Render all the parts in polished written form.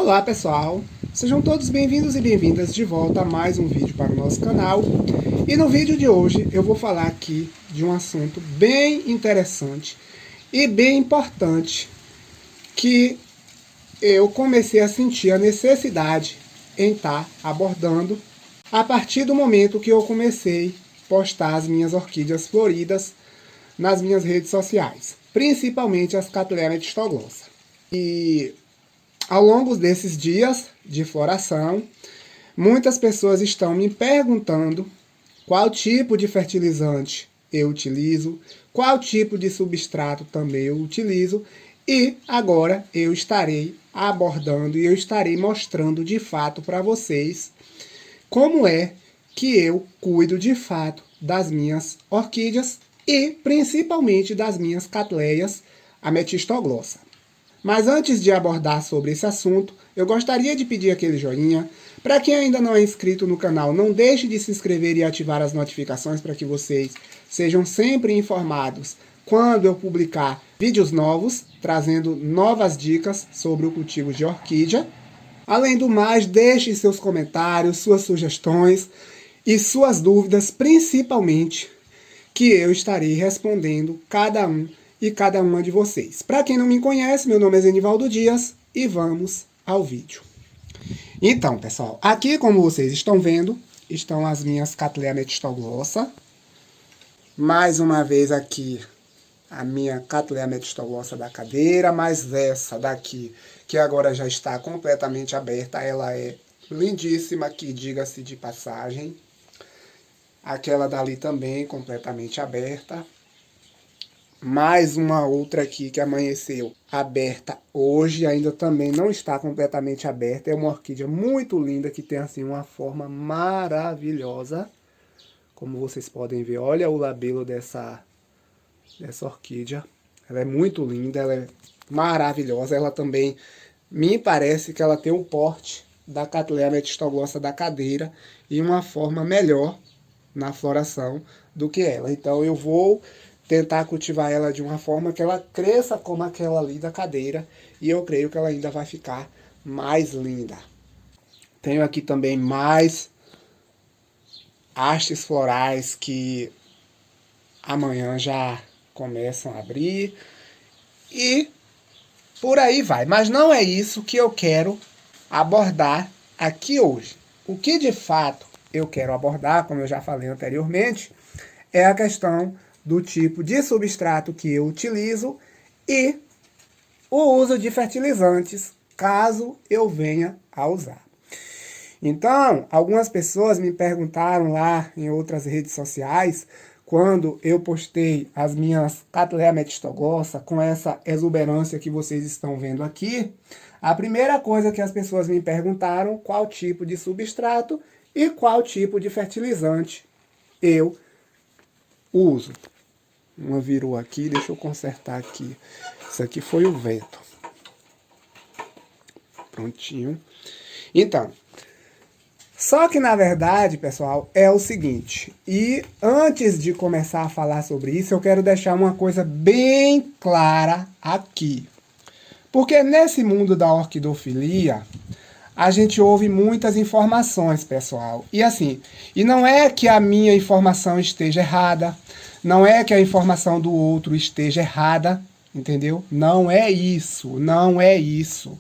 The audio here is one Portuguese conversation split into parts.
Olá pessoal, sejam todos bem-vindos e bem-vindas de volta a mais um vídeo para o nosso canal. E no vídeo de hoje eu vou falar aqui de um assunto bem interessante e bem importante que eu comecei a sentir a necessidade em estar abordando a partir do momento que eu comecei a postar as minhas orquídeas floridas nas minhas redes sociais, principalmente as Cattleya metistoglossa. E ao longo desses dias de floração, muitas pessoas estão me perguntando qual tipo de fertilizante eu utilizo, qual tipo de substrato também eu utilizo, e agora eu estarei abordando e eu estarei mostrando de fato para vocês como é que eu cuido de fato das minhas orquídeas e principalmente das minhas Cattleyas metistoglossa. Mas antes de abordar sobre esse assunto, eu gostaria de pedir aquele joinha. Para quem ainda não é inscrito no canal, não deixe de se inscrever e ativar as notificações para que vocês sejam sempre informados quando eu publicar vídeos novos, trazendo novas dicas sobre o cultivo de orquídea. Além do mais, deixe seus comentários, suas sugestões e suas dúvidas, principalmente, que eu estarei respondendo cada uma de vocês. Para quem não me conhece, meu nome é Zenivaldo Dias e vamos ao vídeo. Então, pessoal, aqui como vocês estão vendo, estão as minhas Cattleya metistoglossa. Mais uma vez aqui a minha Cattleya metistoglossa da cadeira, mas essa daqui, que agora já está completamente aberta, ela é lindíssima, que diga-se de passagem. Aquela dali também completamente aberta. Mais uma outra aqui que amanheceu aberta hoje, ainda também não está completamente aberta. É uma orquídea muito linda, que tem assim uma forma maravilhosa. Como vocês podem ver, olha o labelo dessa orquídea. Ela é muito linda, ela é maravilhosa. Ela também, me parece que ela tem o porte da Cattleya metistoglossa da cadeira e uma forma melhor na floração do que ela. Então eu vou tentar cultivar ela de uma forma que ela cresça como aquela ali da cadeira, e eu creio que ela ainda vai ficar mais linda. Tenho aqui também mais hastes florais que amanhã já começam a abrir, e por aí vai. Mas não é isso que eu quero abordar aqui hoje. O que de fato eu quero abordar, como eu já falei anteriormente, é a questão do tipo de substrato que eu utilizo e o uso de fertilizantes, caso eu venha a usar. Então, algumas pessoas me perguntaram lá em outras redes sociais, quando eu postei as minhas Cattleya metistoglossa com essa exuberância que vocês estão vendo aqui, a primeira coisa que as pessoas me perguntaram, qual tipo de substrato e qual tipo de fertilizante eu uso. Uma virou aqui, deixa eu consertar aqui. Isso aqui foi o vento. Prontinho. Então, só que na verdade, pessoal, é o seguinte. E antes de começar a falar sobre isso, eu quero deixar uma coisa bem clara aqui. Porque nesse mundo da orquidofilia, a gente ouve muitas informações, pessoal. E assim, e não é que a minha informação esteja errada, não é que a informação do outro esteja errada, entendeu? Não é isso, não é isso.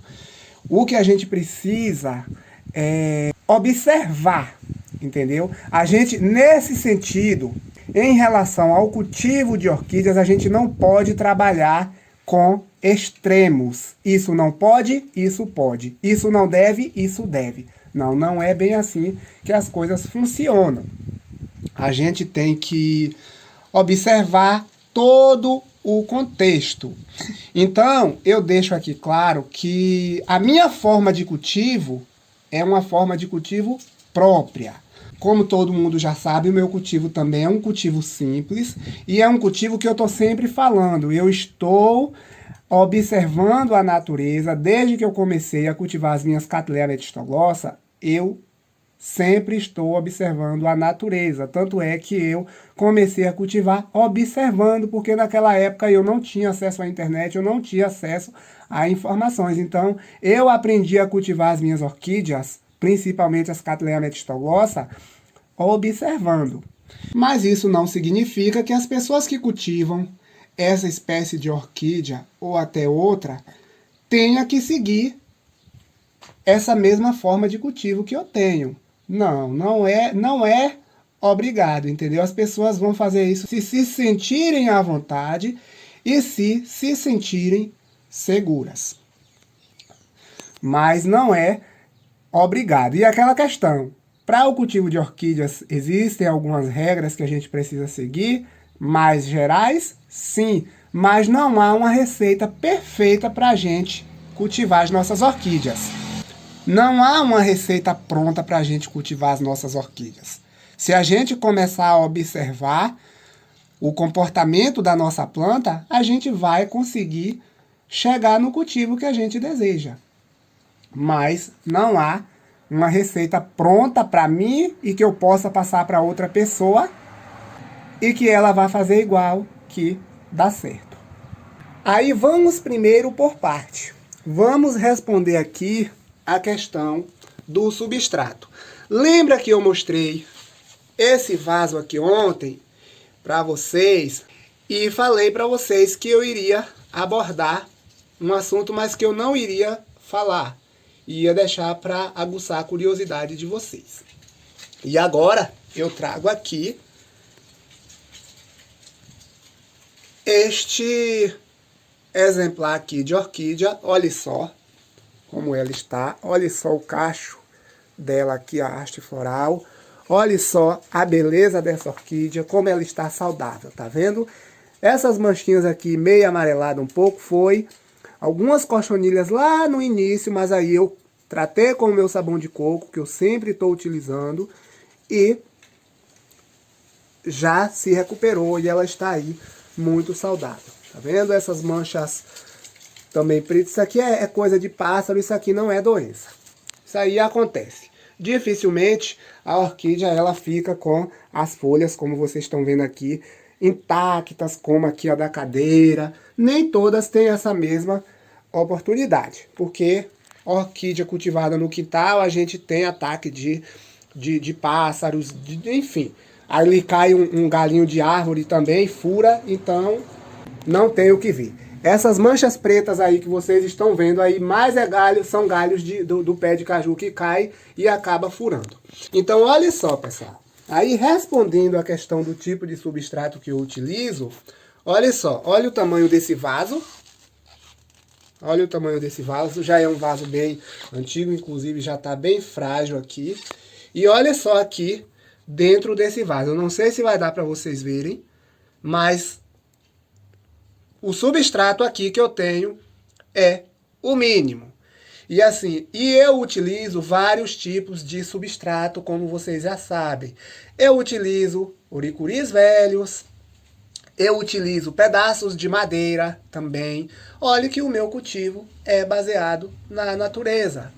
O que a gente precisa é observar, entendeu? A gente, nesse sentido, em relação ao cultivo de orquídeas, a gente não pode trabalhar com extremos. Isso não pode, isso pode. Isso não deve, isso deve. Não, não é bem assim que as coisas funcionam. A gente tem que observar todo o contexto. Então, eu deixo aqui claro que a minha forma de cultivo é uma forma de cultivo própria. Como todo mundo já sabe, o meu cultivo também é um cultivo simples e é um cultivo que eu estou sempre falando. Eu estou observando a natureza. Desde que eu comecei a cultivar as minhas Cattleya metistoglossa, eu Sempre estou observando a natureza. Tanto é que eu comecei a cultivar observando, porque naquela época eu não tinha acesso à internet, eu não tinha acesso a informações. Então, eu aprendi a cultivar as minhas orquídeas, principalmente as Cattleya metztolosa, observando. Mas isso não significa que as pessoas que cultivam essa espécie de orquídea ou até outra tenha que seguir essa mesma forma de cultivo que eu tenho. Não é obrigado, entendeu? As pessoas vão fazer isso se sentirem à vontade e se sentirem seguras. Mas não é obrigado. E aquela questão, para o cultivo de orquídeas, existem algumas regras que a gente precisa seguir, mais gerais? Sim, mas não há uma receita perfeita para a gente cultivar as nossas orquídeas. Não há uma receita pronta para a gente cultivar as nossas orquídeas. Se a gente começar a observar o comportamento da nossa planta, a gente vai conseguir chegar no cultivo que a gente deseja. Mas não há uma receita pronta para mim e que eu possa passar para outra pessoa e que ela vai fazer igual, que dá certo. Aí vamos primeiro por parte. Vamos responder aqui a questão do substrato. Lembra que eu mostrei esse vaso aqui ontem para vocês e falei para vocês que eu iria abordar um assunto, mas que eu não iria falar. Ia deixar para aguçar a curiosidade de vocês. E agora eu trago aqui este exemplar aqui de orquídea. Olha só como ela está. Olha só o cacho dela aqui, a haste floral. Olha só a beleza dessa orquídea, como ela está saudável, tá vendo? Essas manchinhas aqui, meio amarelada um pouco, foi algumas cochonilhas lá no início, mas aí eu tratei com o meu sabão de coco, que eu sempre estou utilizando, e já se recuperou e ela está aí muito saudável. Tá vendo? Essas manchas também pretas, isso aqui é coisa de pássaro, isso aqui não é doença. Isso aí acontece. Dificilmente a orquídea ela fica com as folhas, como vocês estão vendo aqui, intactas, como aqui a da cadeira. Nem todas têm essa mesma oportunidade, porque a orquídea cultivada no quintal, a gente tem ataque de pássaros, enfim. Ali cai um galinho de árvore também, fura, então não tem o que vir. Essas manchas pretas aí que vocês estão vendo aí, mais são galhos do pé de caju que cai e acaba furando. Então olha só, pessoal. Aí respondendo a questão do tipo de substrato que eu utilizo, olha só, olha o tamanho desse vaso. Olha o tamanho desse vaso, já é um vaso bem antigo, inclusive já está bem frágil aqui. E olha só aqui dentro desse vaso, eu não sei se vai dar para vocês verem, mas o substrato aqui que eu tenho é o mínimo. E assim, eu utilizo vários tipos de substrato, como vocês já sabem. Eu utilizo oricuris velhos, eu utilizo pedaços de madeira também. Olha que o meu cultivo é baseado na natureza.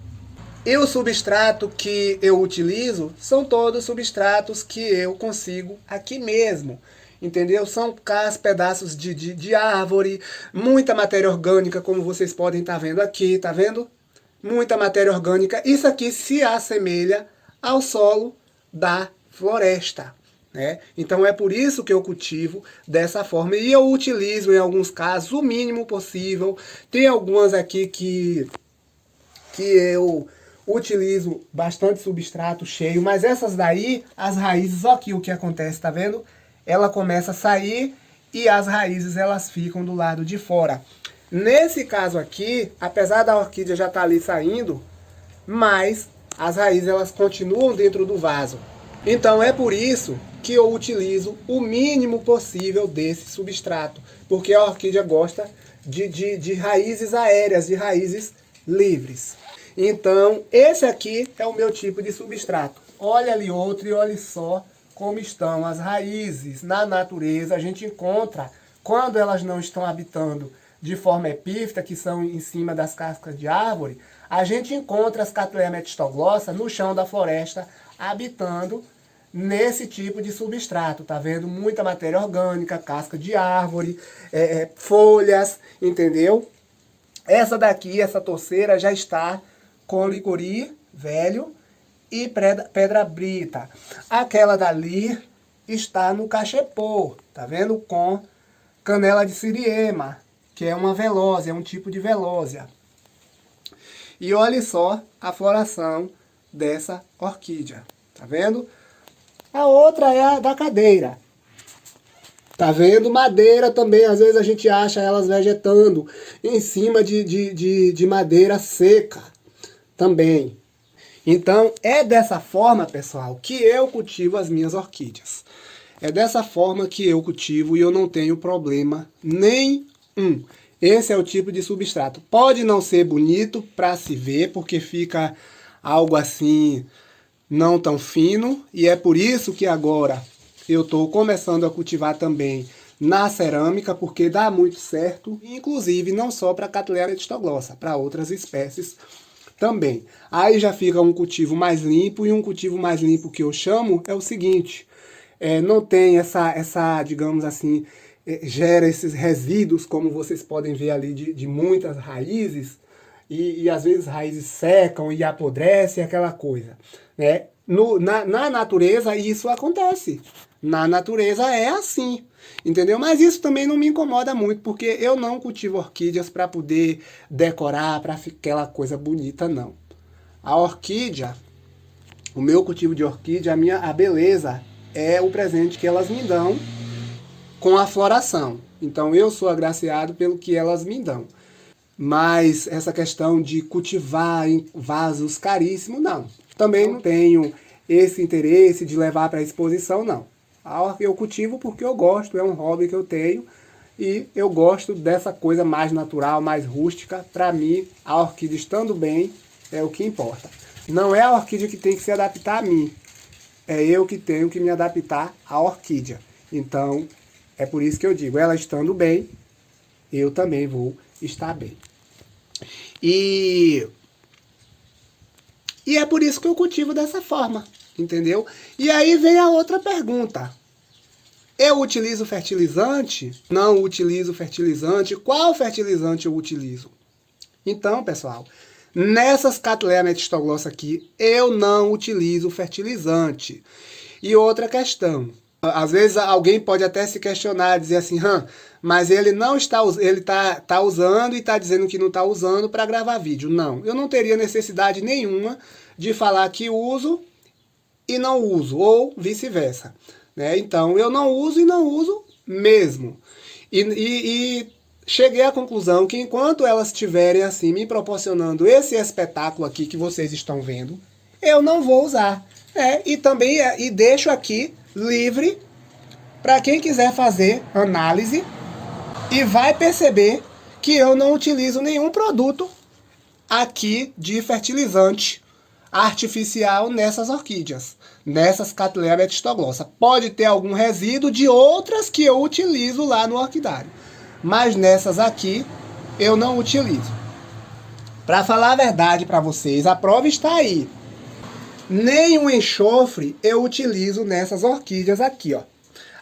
E o substrato que eu utilizo são todos substratos que eu consigo aqui mesmo. Entendeu? São pedaços de árvore, muita matéria orgânica, como vocês podem estar vendo aqui, tá vendo? Muita matéria orgânica. Isso aqui se assemelha ao solo da floresta, né? Então é por isso que eu cultivo dessa forma. E eu utilizo, em alguns casos, o mínimo possível. Tem algumas aqui que eu utilizo bastante substrato cheio, mas essas daí, as raízes, ó aqui o que acontece, tá vendo? Ela começa a sair e as raízes elas ficam do lado de fora. Nesse caso aqui, apesar da orquídea já estar ali saindo, mas as raízes elas continuam dentro do vaso. Então é por isso que eu utilizo o mínimo possível desse substrato, porque a orquídea gosta de raízes aéreas, de raízes livres. Então esse aqui é o meu tipo de substrato. Olha ali outro e olha só como estão as raízes na natureza. A gente encontra, quando elas não estão habitando de forma epífita, que são em cima das cascas de árvore, a gente encontra as Cattleya metistoglossa no chão da floresta, habitando nesse tipo de substrato, tá vendo? Muita matéria orgânica, casca de árvore, folhas, entendeu? Essa daqui, essa torceira, já está com licori velho e pedra brita. Aquela dali está no cachepô, tá vendo? Com canela de siriema, que é uma velósia, é um tipo de velósia. E olha só a floração dessa orquídea, tá vendo? A outra é a da cadeira. Tá vendo? Madeira também, às vezes a gente acha elas vegetando em cima de madeira seca também. Então, é dessa forma, pessoal, que eu cultivo as minhas orquídeas. É dessa forma que eu cultivo e eu não tenho problema nenhum. Esse é o tipo de substrato. Pode não ser bonito para se ver, porque fica algo assim não tão fino, e é por isso que agora eu estou começando a cultivar também na cerâmica, porque dá muito certo, inclusive não só para Cattleya metistoglossa, para outras espécies também. Aí já fica um cultivo mais limpo, e um cultivo mais limpo que eu chamo é o seguinte, não tem essa digamos assim, gera esses resíduos, como vocês podem ver ali, de muitas raízes, e às vezes raízes secam e apodrecem, aquela coisa, né? Na natureza isso acontece. Na natureza é assim, entendeu? Mas isso também não me incomoda muito, porque eu não cultivo orquídeas para poder decorar, para ficar aquela coisa bonita, não. A orquídea, o meu cultivo de orquídea, a beleza é o presente que elas me dão com a floração. Então eu sou agraciado pelo que elas me dão. Mas essa questão de cultivar em vasos caríssimos, não. Também não tenho esse interesse de levar para exposição, não. Eu cultivo porque eu gosto, é um hobby que eu tenho, e eu gosto dessa coisa mais natural, mais rústica. Para mim, a orquídea estando bem é o que importa. Não é a orquídea que tem que se adaptar a mim, é eu que tenho que me adaptar à orquídea. Então, é por isso que eu digo, ela estando bem, eu também vou estar bem. E é por isso que eu cultivo dessa forma, entendeu? E aí vem a outra pergunta. Eu utilizo fertilizante? Não utilizo fertilizante? Qual fertilizante eu utilizo? Então, pessoal, nessas Cattleya metistoglossa aqui, eu não utilizo fertilizante. E outra questão, às vezes alguém pode até se questionar, dizer assim, mas ele não está, ele tá usando e está dizendo que não está usando para gravar vídeo. Não, eu não teria necessidade nenhuma de falar que uso e não uso, ou vice-versa, né? Então, eu não uso e não uso mesmo. E cheguei à conclusão que enquanto elas estiverem assim, me proporcionando esse espetáculo aqui que vocês estão vendo, eu não vou usar. E também deixo aqui livre para quem quiser fazer análise e vai perceber que eu não utilizo nenhum produto aqui de fertilizante artificial nessas orquídeas, nessas Cattleya metistoglossa. Pode ter algum resíduo de outras que eu utilizo lá no orquidário, mas nessas aqui eu não utilizo. Para falar a verdade para vocês, a prova está aí. Nem um enxofre eu utilizo nessas orquídeas aqui, ó.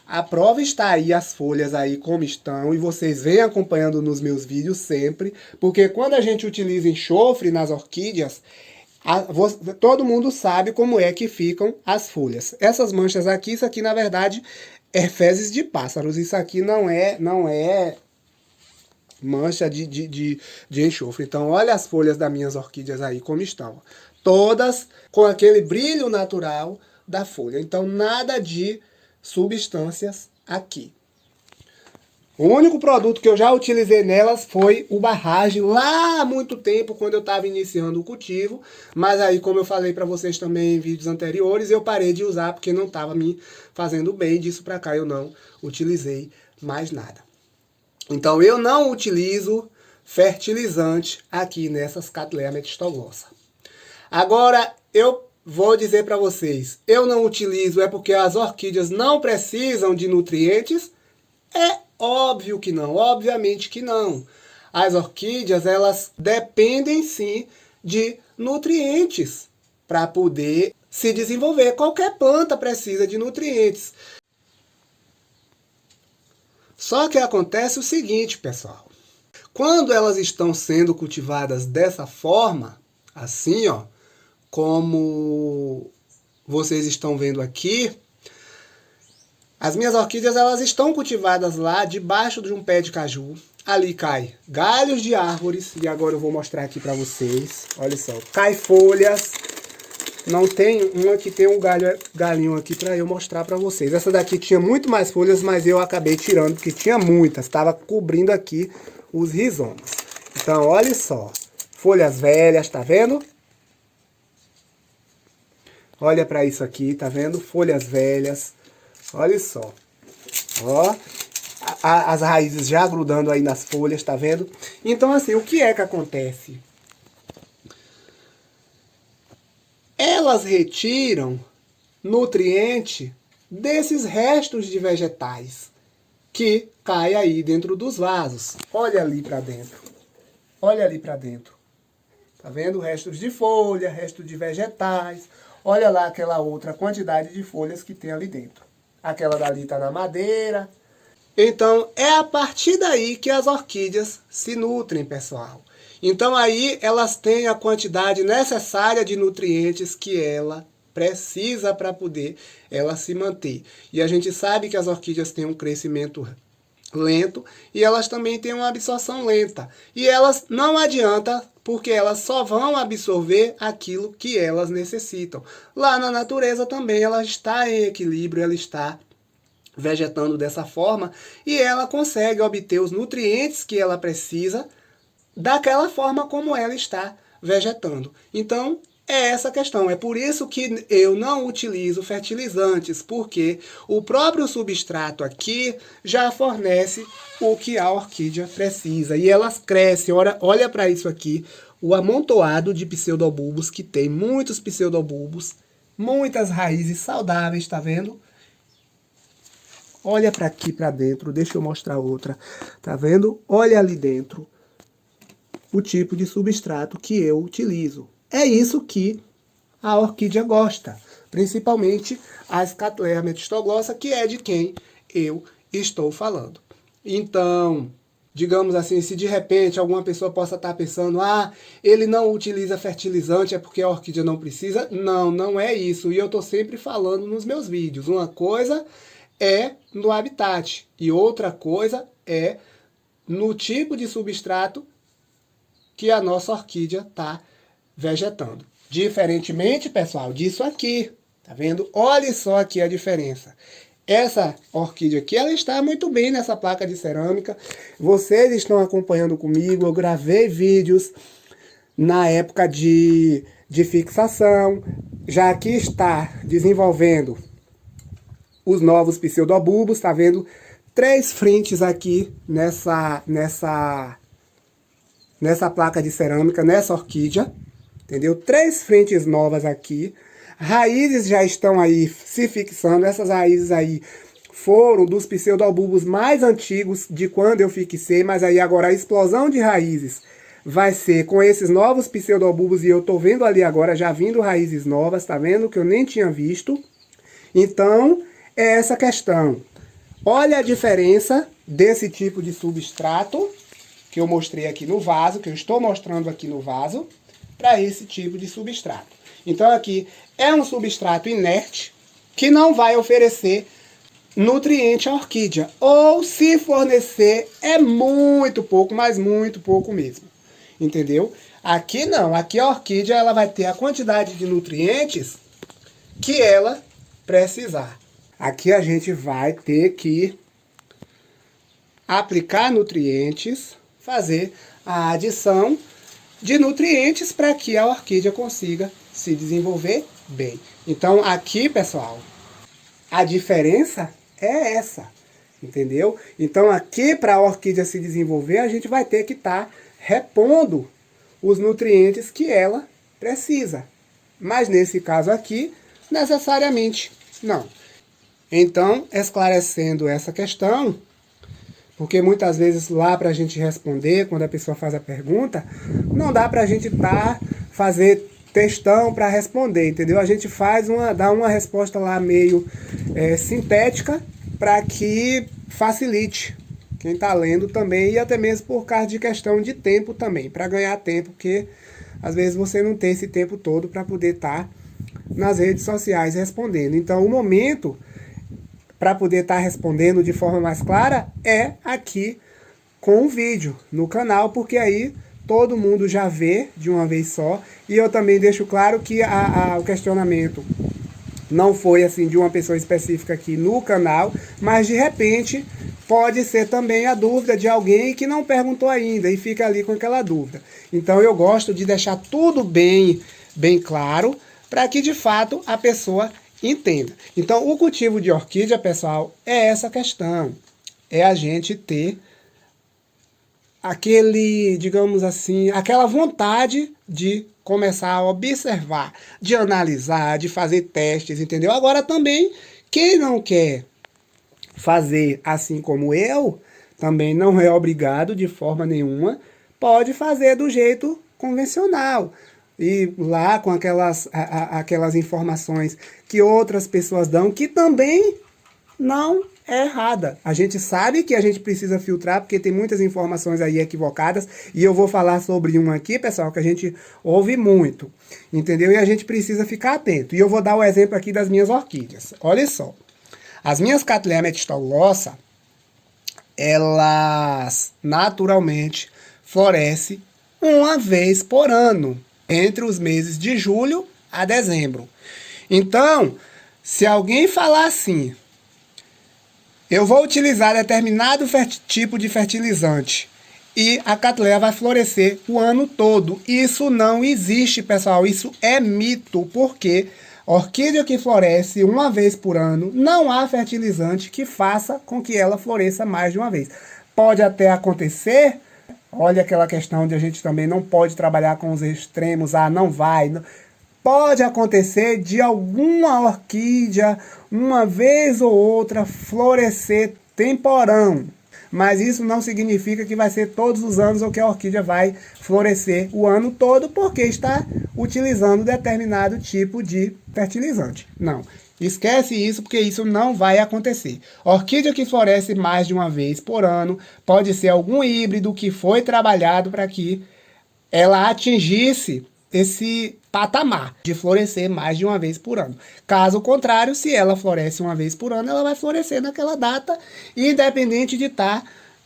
A prova está aí, as folhas aí como estão, e vocês vêm acompanhando nos meus vídeos sempre, porque quando a gente utiliza enxofre nas orquídeas, todo mundo sabe como é que ficam as folhas. Essas manchas aqui, isso aqui na verdade é fezes de pássaros, isso aqui não é mancha de enxofre. Então olha as folhas das minhas orquídeas aí como estão. Todas com aquele brilho natural da folha. Então nada de substâncias aqui. O único produto que eu já utilizei nelas foi o barragem lá há muito tempo, quando eu estava iniciando o cultivo. Mas aí, como eu falei para vocês também em vídeos anteriores, eu parei de usar porque não estava me fazendo bem. Disso para cá eu não utilizei mais nada. Então eu não utilizo fertilizante aqui nessas Cattleya metistoglossa. Agora eu vou dizer para vocês, eu não utilizo é porque as orquídeas não precisam de nutrientes? É óbvio que não, obviamente que não. as orquídeas, elas dependem sim de nutrientes para poder se desenvolver. Qualquer planta precisa de nutrientes. Só que acontece o seguinte, pessoal. Quando elas estão sendo cultivadas dessa forma, assim, ó, como vocês estão vendo aqui, as minhas orquídeas, elas estão cultivadas lá debaixo de um pé de caju. Ali cai galhos de árvores, e agora eu vou mostrar aqui para vocês. Olha só, cai folhas. Não tem uma que tem um galinho aqui para eu mostrar para vocês. Essa daqui tinha muito mais folhas, mas eu acabei tirando porque tinha muitas. Estava cobrindo aqui os rizomas. Então, olha só. Folhas velhas, tá vendo? Olha para isso aqui, tá vendo? Folhas velhas. Olha só. Ó. As raízes já grudando aí nas folhas, tá vendo? Então, assim, o que é que acontece? Elas retiram nutriente desses restos de vegetais que cai aí dentro dos vasos. Olha ali para dentro. Olha ali para dentro. Tá vendo? Restos de folha, restos de vegetais. Olha lá aquela outra quantidade de folhas que tem ali dentro. Aquela dali tá na madeira. Então, é a partir daí que as orquídeas se nutrem, pessoal. Então aí elas têm a quantidade necessária de nutrientes que ela precisa para poder ela se manter. E a gente sabe que as orquídeas têm um crescimento lento e elas também têm uma absorção lenta. E elas não adianta porque elas só vão absorver aquilo que elas necessitam. Lá na natureza também ela está em equilíbrio, ela está vegetando dessa forma e ela consegue obter os nutrientes que ela precisa daquela forma como ela está vegetando. Então, é essa questão. É por isso que eu não utilizo fertilizantes, porque o próprio substrato aqui já fornece o que a orquídea precisa. E elas crescem. Olha para isso aqui, o amontoado de pseudobulbos que tem. Muitos pseudobulbos, muitas raízes saudáveis, tá vendo? Olha para aqui, para dentro. Deixa eu mostrar outra. Tá vendo? Olha ali dentro o tipo de substrato que eu utilizo. É isso que a orquídea gosta, principalmente a Cattleya metistoglossa, que é de quem eu estou falando. Então, digamos assim, se de repente alguma pessoa possa estar pensando, ele não utiliza fertilizante, é porque a orquídea não precisa. Não, não é isso. E eu estou sempre falando nos meus vídeos. Uma coisa é no habitat e outra coisa é no tipo de substrato que a nossa orquídea está vegetando. Diferentemente, pessoal, disso aqui. Tá vendo? Olha só aqui a diferença. Essa orquídea aqui, ela está muito bem nessa placa de cerâmica. Vocês estão acompanhando comigo. Eu gravei vídeos na época de fixação. Já aqui está desenvolvendo os novos pseudobulbos. Tá vendo? 3 frentes aqui nessa placa de cerâmica, nessa orquídea, entendeu? 3 frentes novas aqui, raízes já estão aí se fixando, essas raízes aí foram dos pseudobulbos mais antigos de quando eu fixei, mas aí agora a explosão de raízes vai ser com esses novos pseudobulbos e eu tô vendo ali agora já vindo raízes novas, tá vendo? Que eu nem tinha visto. Então, é essa questão. Olha a diferença desse tipo de substrato que eu mostrei aqui no vaso, que eu estou mostrando aqui no vaso, para esse tipo de substrato. Então aqui é um substrato inerte que não vai oferecer nutriente à orquídea. Ou se fornecer é muito pouco, mas muito pouco mesmo. Entendeu? Aqui não, aqui a orquídea ela vai ter a quantidade de nutrientes que ela precisar. Aqui a gente vai ter que aplicar nutrientes, fazer a adição de nutrientes para que a orquídea consiga se desenvolver bem. Então aqui, pessoal, a diferença é essa, entendeu? Então aqui para a orquídea se desenvolver, a gente vai ter que estar repondo os nutrientes que ela precisa. Mas nesse caso aqui, necessariamente não. Então, esclarecendo essa questão, porque muitas vezes lá para a gente responder, quando a pessoa faz a pergunta, não dá para a gente fazer textão para responder, entendeu? A gente dá uma resposta lá meio sintética para que facilite quem está lendo também, e até mesmo por causa de questão de tempo também, para ganhar tempo, porque às vezes você não tem esse tempo todo para poder estar nas redes sociais respondendo. Então o momento para poder estar respondendo de forma mais clara é aqui com o vídeo no canal, porque aí todo mundo já vê de uma vez só. E eu também deixo claro que o questionamento não foi assim de uma pessoa específica aqui no canal, mas de repente pode ser também a dúvida de alguém que não perguntou ainda e fica ali com aquela dúvida. Então eu gosto de deixar tudo bem claro para que de fato a pessoa entenda. Então o cultivo de orquídea, pessoal, é essa questão. É a gente ter digamos assim, aquela vontade de começar a observar, de analisar, de fazer testes, entendeu? Agora também, quem não quer fazer assim como eu, também não é obrigado de forma nenhuma, pode fazer do jeito convencional. E lá com aquelas informações que outras pessoas dão, que também não é errada. A gente sabe que a gente precisa filtrar, porque tem muitas informações aí equivocadas, e eu vou falar sobre uma aqui, pessoal, que a gente ouve muito, entendeu? E a gente precisa ficar atento. E eu vou dar o exemplo aqui das minhas orquídeas. Olha só. As minhas Cattleya metistoglossa, elas naturalmente florescem uma vez por ano, entre os meses de julho a dezembro. Então, se alguém falar assim, eu vou utilizar determinado tipo de fertilizante e a Cattleya vai florescer o ano todo. Isso não existe, pessoal. Isso é mito, porque orquídea que floresce uma vez por ano, não há fertilizante que faça com que ela floresça mais de uma vez. Pode até acontecer, olha aquela questão de a gente também não pode trabalhar com os extremos, não vai. Pode acontecer de alguma orquídea, uma vez ou outra, florescer temporão. Mas isso não significa que vai ser todos os anos ou que a orquídea vai florescer o ano todo porque está utilizando determinado tipo de fertilizante. Não, esquece isso porque isso não vai acontecer. Orquídea que floresce mais de uma vez por ano pode ser algum híbrido que foi trabalhado para que ela atingisse esse patamar de florescer mais de uma vez por ano. Caso contrário, se ela floresce uma vez por ano, ela vai florescer naquela data, independente de estar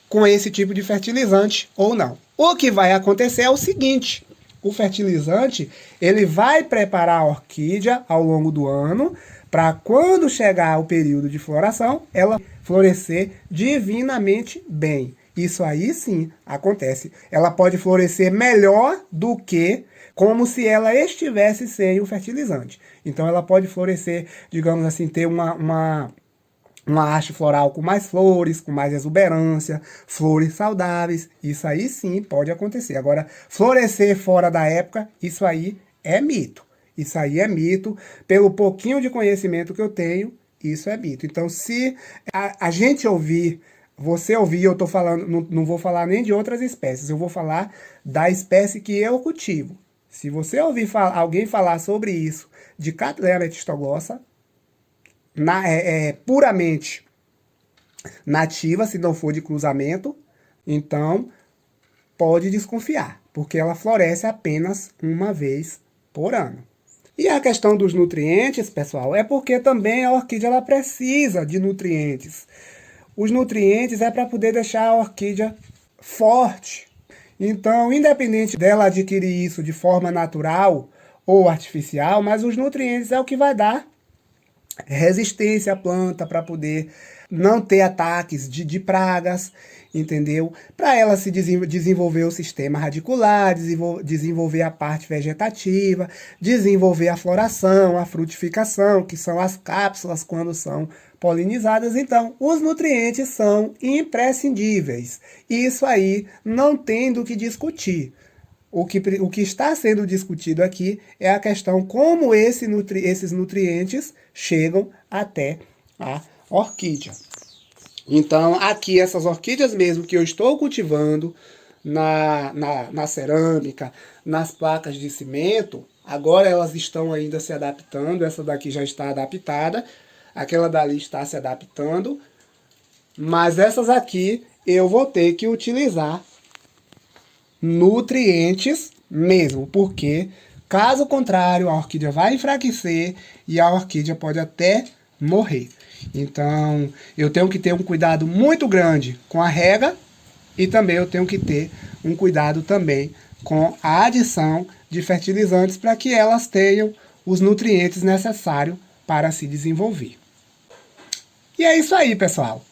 com esse tipo de fertilizante ou não. O que vai acontecer é o seguinte: o fertilizante ele vai preparar a orquídea ao longo do ano para quando chegar o período de floração, ela florescer divinamente bem. Isso aí sim acontece. Ela pode florescer melhor do que como se ela estivesse sem o fertilizante. Então ela pode florescer, digamos assim, ter uma haste floral com mais flores, com mais exuberância, flores saudáveis. Isso aí sim pode acontecer. Agora, florescer fora da época, isso aí é mito. Isso aí é mito. Pelo pouquinho de conhecimento que eu tenho, isso é mito. Então, se a gente ouvir, você ouvir, eu estou falando, não vou falar nem de outras espécies, eu vou falar da espécie que eu cultivo. Se você ouvir alguém falar sobre isso de Cattleya metistoglossa, puramente nativa, se não for de cruzamento, então pode desconfiar, porque ela floresce apenas uma vez por ano. E a questão dos nutrientes, pessoal, é porque também a orquídea ela precisa de nutrientes. Os nutrientes é para poder deixar a orquídea forte. Então, independente dela adquirir isso de forma natural ou artificial, mas os nutrientes é o que vai dar resistência à planta para poder não ter ataques de pragas, entendeu? Para ela se desenvolver o sistema radicular, desenvolver a parte vegetativa, desenvolver a floração, a frutificação, que são as cápsulas quando são polinizadas. Então, os nutrientes são imprescindíveis. Isso aí não tem do que discutir. O que está sendo discutido aqui é a questão como esses nutrientes chegam até a orquídea. Então, aqui, essas orquídeas mesmo que eu estou cultivando na cerâmica, nas placas de cimento, agora elas estão ainda se adaptando. Essa daqui já está adaptada, aquela dali está se adaptando, mas essas aqui eu vou ter que utilizar nutrientes mesmo, porque caso contrário a orquídea vai enfraquecer e a orquídea pode até morrer. Então eu tenho que ter um cuidado muito grande com a rega e também eu tenho que ter um cuidado também com a adição de fertilizantes para que elas tenham os nutrientes necessários para se desenvolver. E é isso aí, pessoal.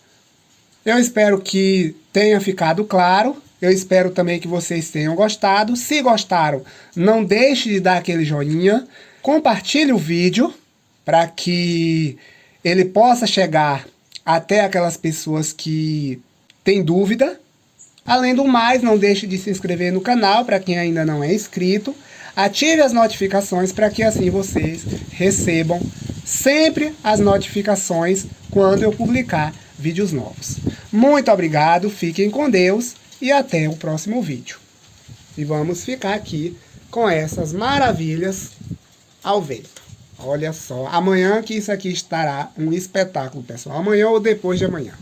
Eu espero que tenha ficado claro. Eu espero também que vocês tenham gostado. Se gostaram, não deixe de dar aquele joinha. Compartilhe o vídeo para que ele possa chegar até aquelas pessoas que têm dúvida. Além do mais, não deixe de se inscrever no canal para quem ainda não é inscrito. Ative as notificações para que assim vocês recebam sempre as notificações quando eu publicar vídeos novos. Muito obrigado, fiquem com Deus e até o próximo vídeo. E vamos ficar aqui com essas maravilhas ao vento. Olha só, amanhã que isso aqui estará um espetáculo, pessoal. Amanhã ou depois de amanhã.